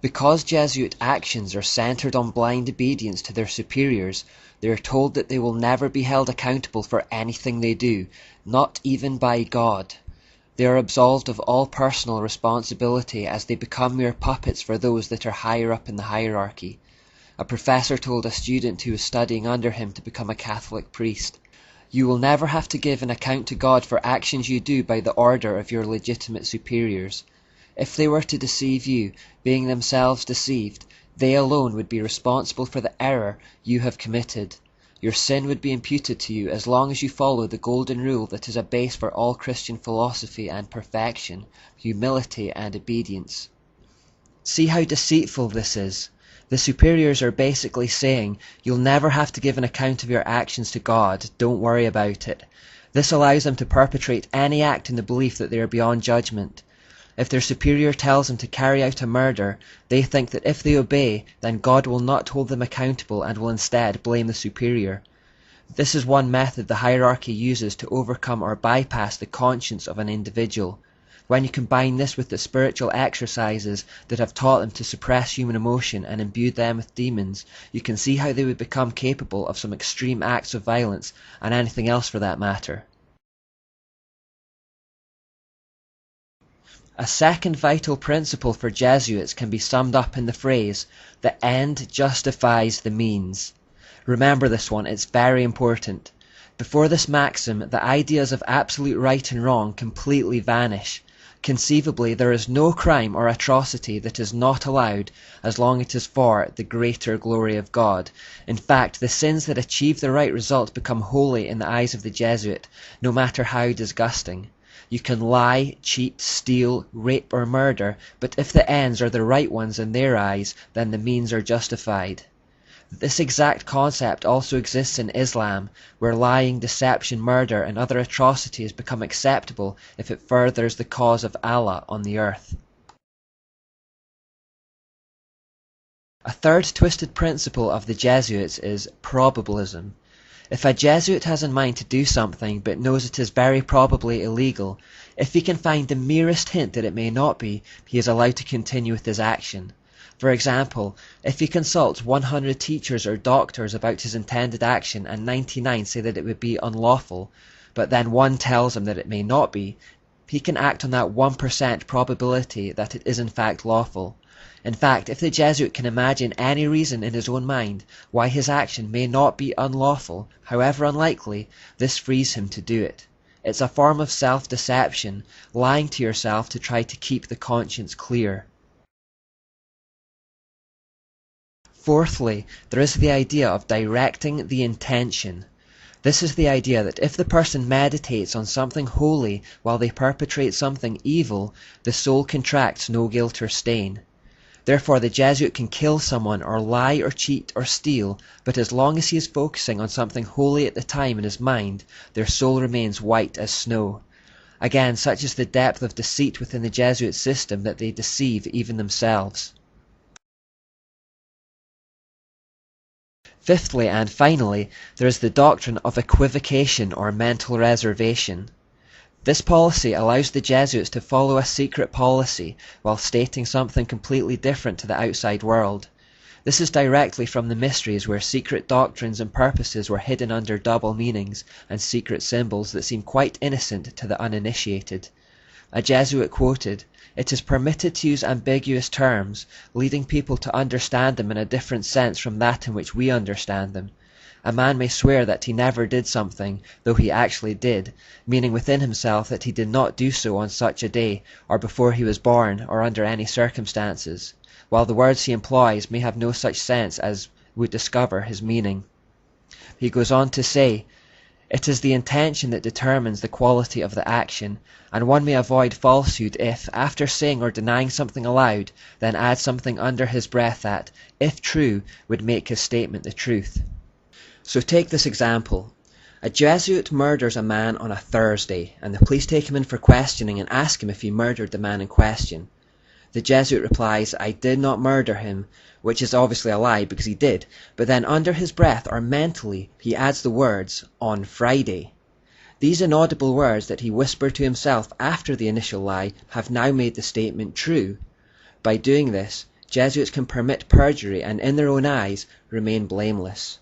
Because Jesuit actions are centered on blind obedience to their superiors, they are told that they will never be held accountable for anything they do, not even by God. They are absolved of all personal responsibility as they become mere puppets for those that are higher up in the hierarchy. A professor told a student who was studying under him to become a Catholic priest, "You will never have to give an account to God for actions you do by the order of your legitimate superiors. If they were to deceive you, being themselves deceived, they alone would be responsible for the error you have committed. Your sin would be imputed to you as long as you follow the golden rule that is a base for all Christian philosophy and perfection, humility and obedience." See how deceitful this is. The superiors are basically saying, you'll never have to give an account of your actions to God, don't worry about it. This allows them to perpetrate any act in the belief that they are beyond judgment. If their superior tells them to carry out a murder, they think that if they obey, then God will not hold them accountable and will instead blame the superior. This is one method the hierarchy uses to overcome or bypass the conscience of an individual. When you combine this with the spiritual exercises that have taught them to suppress human emotion and imbued them with demons, you can see how they would become capable of some extreme acts of violence, and anything else for that matter. A second vital principle for Jesuits can be summed up in the phrase, "The end justifies the means." Remember this one, it's very important. Before this maxim, the ideas of absolute right and wrong completely vanish. Conceivably, there is no crime or atrocity that is not allowed as long as it is for the greater glory of God. In fact, the sins that achieve the right result become holy in the eyes of the Jesuit, no matter how disgusting. You can lie, cheat, steal, rape or murder, but if the ends are the right ones in their eyes, then the means are justified. This exact concept also exists in Islam, where lying, deception, murder and other atrocities become acceptable if it furthers the cause of Allah on the earth. A third twisted principle of the Jesuits is probabilism. If a Jesuit has in mind to do something but knows it is very probably illegal, if he can find the merest hint that it may not be, he is allowed to continue with his action. For example, if he consults 100 teachers or doctors about his intended action and 99 say that it would be unlawful, but then one tells him that it may not be, he can act on that 1% probability that it is in fact lawful. In fact, if the Jesuit can imagine any reason in his own mind why his action may not be unlawful, however unlikely, this frees him to do it. It's a form of self-deception, lying to yourself to try to keep the conscience clear. Fourthly, there is the idea of directing the intention. This is the idea that if the person meditates on something holy while they perpetrate something evil, the soul contracts no guilt or stain. Therefore the Jesuit can kill someone or lie or cheat or steal, but as long as he is focusing on something holy at the time in his mind, their soul remains white as snow. Again, such is the depth of deceit within the Jesuit system that they deceive even themselves. Fifthly and finally, there is the doctrine of equivocation or mental reservation. This policy allows the Jesuits to follow a secret policy while stating something completely different to the outside world. This is directly from the mysteries where secret doctrines and purposes were hidden under double meanings and secret symbols that seem quite innocent to the uninitiated. A Jesuit quoted, "It is permitted to use ambiguous terms, leading people to understand them in a different sense from that in which we understand them. A man may swear that he never did something, though he actually did, meaning within himself that he did not do so on such a day, or before he was born, or under any circumstances, while the words he employs may have no such sense as would discover his meaning." He goes on to say, "It is the intention that determines the quality of the action, and one may avoid falsehood if, after saying or denying something aloud, then add something under his breath that, if true, would make his statement the truth." So take this example. A Jesuit murders a man on a Thursday, and the police take him in for questioning and ask him if he murdered the man in question. The Jesuit replies, "I did not murder him," which is obviously a lie because he did, but then under his breath or mentally he adds the words, "on Friday." These inaudible words that he whispered to himself after the initial lie have now made the statement true. By doing this, Jesuits can permit perjury and, in their own eyes, remain blameless.